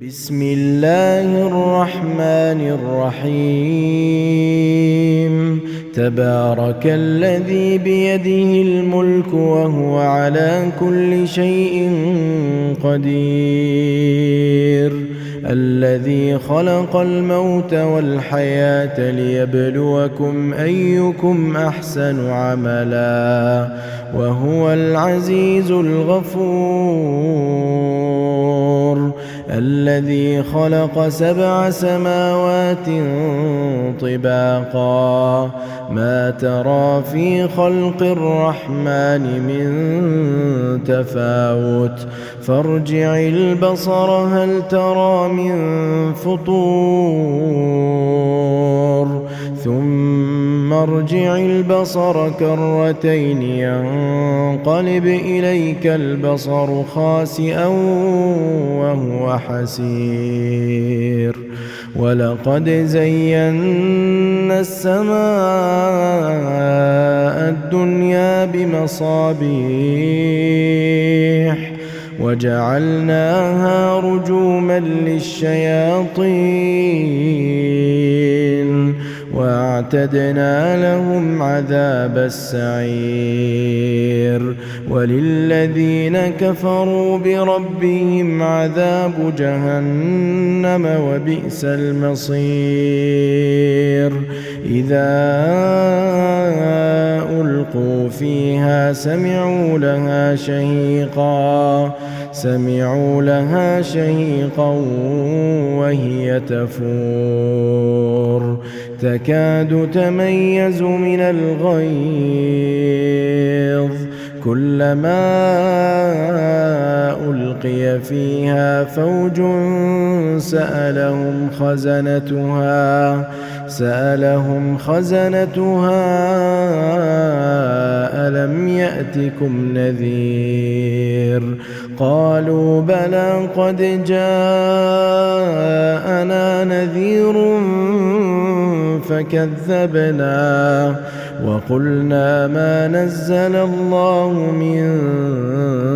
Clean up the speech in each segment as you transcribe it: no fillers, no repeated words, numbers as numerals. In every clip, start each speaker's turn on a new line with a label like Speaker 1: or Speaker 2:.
Speaker 1: بسم الله الرحمن الرحيم. تبارك الذي بيده الملك وهو على كل شيء قدير. الذي خلق الموت والحياة ليبلوكم أيكم أحسن عملا وهو العزيز الغفور. الذي خلق 7 سماوات طباقا ما ترى في خلق الرحمن من تفاوت فارجع البصر هل ترى من فطور ثم ارجع البصر كرتين ينقلب إليك البصر خاسئا وهو حسير. ولقد زينا السماء الدنيا بمصابيح وجعلناها رجوما للشياطين وأعتدنا لهم عذاب السعير. وللذين كفروا بربهم عذاب جهنم وبئس المصير. إذا ألقوا فيها سمعوا لها شهيقا وهي تفور تكاد تميز من الغيظ كلما ألقي فيها فوج سألهم خزنتها ألم يأتكم نذير قالوا بلى قد جاءنا نذير فكذبنا وقلنا ما نزل الله من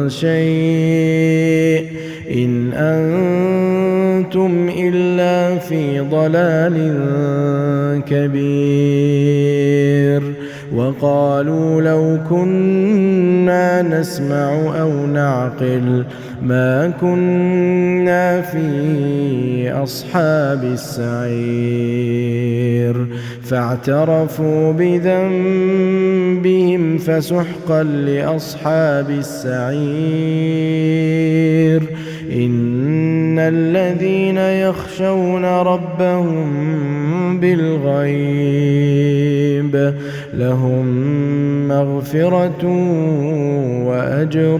Speaker 1: شيء إن أنتم إلا في ضلال كبير. وقالوا لو كنا نسمع أو نعقل ما كنا في أصحاب السعير. فاعترفوا بذنبهم فسحقا لأصحاب السعير. إن الذين يخشون ربهم بالغيب لهم مغفرة وأجر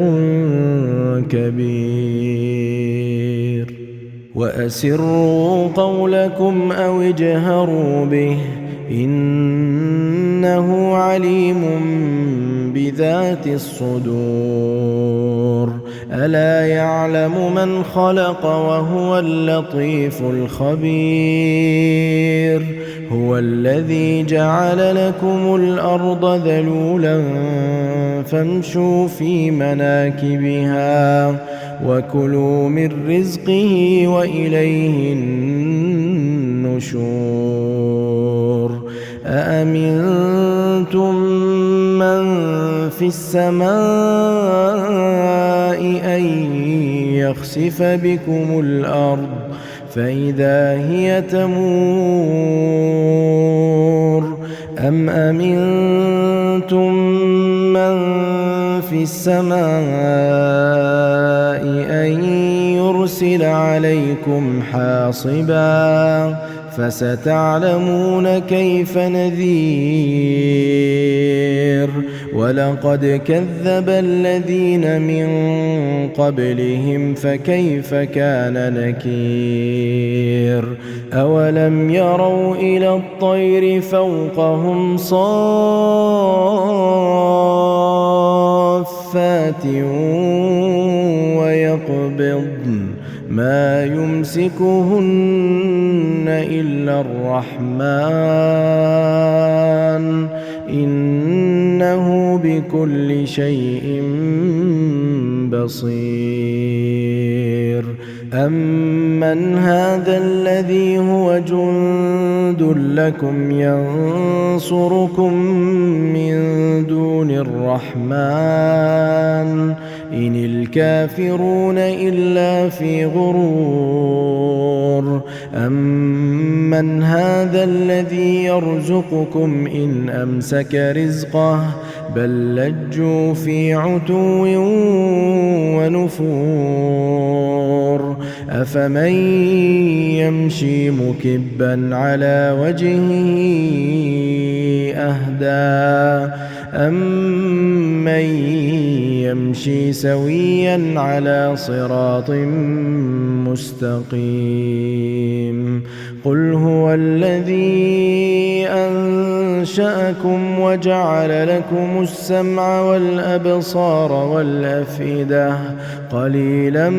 Speaker 1: كبير. وأسروا قولكم أو اجهروا به إنه عليم بذات الصدور. ألا يعلم من خلق وهو اللطيف الخبير. هو الذي جعل لكم الأرض ذلولا فامشوا في مناكبها وكلوا من رزقه وإليه النشور. أأمنتم من في السماء أن يخسف بكم الأرض فإذا هي تمور أم أمنتم من في السماء أن يرسل عليكم حاصبا فستعلمون كيف نذير. ولقد كذب الذين من قبلهم فكيف كان نكير. أولم يروا إلى الطير فوقهم صافات ويقبضن ما يمسكهن إلا الرحمن إنه بكل شيء بصير. أَمَّنْ هَذَا الَّذِي هُوَ جُندٌ لَّكُمْ يَنصُرُكُم مِّن دُونِ الرَّحْمَٰنِ إِنِ الْكَافِرُونَ إِلَّا فِي غُرُورٍ أَمَّنْ هَذَا الَّذِي يَرْزُقُكُمْ إِنْ أَمْسَكَ رِزْقَهُ بَل لَّجُّوا فِي عُتُوٍّ وَنُفُورٍ أَفَمَن يَمْشِي مُكِبًّا عَلَىٰ وَجْهِهِ أَهْدَىٰ أَمَّن يَمْشِي سَوِيًّا عَلَىٰ صِرَاطٍ مُّسْتَقِيمٍ قُلْ هُوَ الَّذِي أَنشَأَكُمْ وَجَعَلَ لَكُمُ السَّمْعَ وَالْأَبْصَارَ وَالْأَفْئِدَةَ قَلِيلًا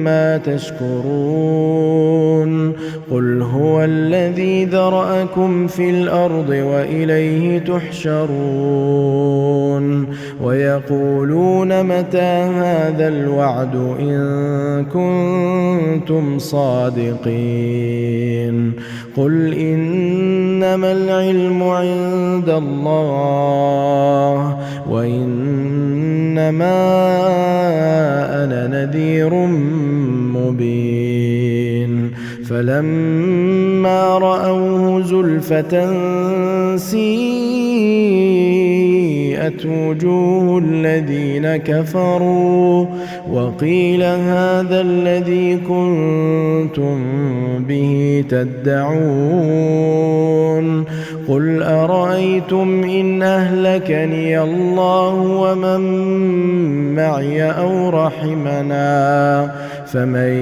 Speaker 1: مَّا تَشْكُرُونَ قُلْ هُوَ الَّذِي ذَرَأَكُمْ فِي الْأَرْضِ وَإِلَيْهِ تُحْشَرُونَ وَيَقُولُونَ مَتَىٰ هَٰذَا الْوَعْدُ إِن كُنتُمْ صَادِقِينَ قُلْ إِنَّمَا الْعِلْمُ عِندَ اللَّهِ وَإِنَّمَا أَنَا نَذِيرٌ مُّبِينٌ فَلَمَّا رَأَوْهُ زُلْفَةً سِيئَتْ وُجُوهُ الَّذِينَ كَفَرُوا وَقِيلَ هَٰذَا الَّذِي كُنتُم بِهِ تَدَّعُونَ قُلْ أَرَأَيْتُمْ إِنْ أَهْلَكَنِيَ اللَّهُ وَمَن مَّعِيَ أَوْ رَحِمَنَا فَمَن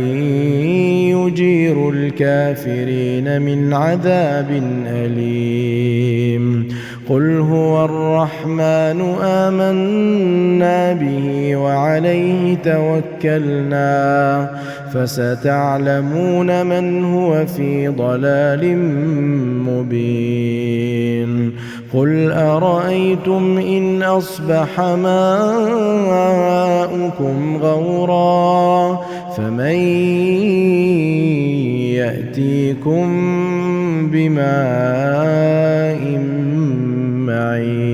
Speaker 1: يُجِيرُ الْكَافِرِينَ مِنْ عَذَابٍ أَلِيمٍ قُلْ هُوَ الرَّحْمَٰنُ آمَنَّا بِهِ وَعَلَيْهِ تَوَكَّلْنَا فَسَتَعْلَمُونَ مَنْ هُوَ فِي ضَلَالٍ مُّبِينٍ قُلْ أَرَأَيْتُمْ إِنْ أَصْبَحَ مَاؤُكُمْ غَوْرًا فَمَن يَأْتِيكُم بِمَاءٍ مَّعِينٍ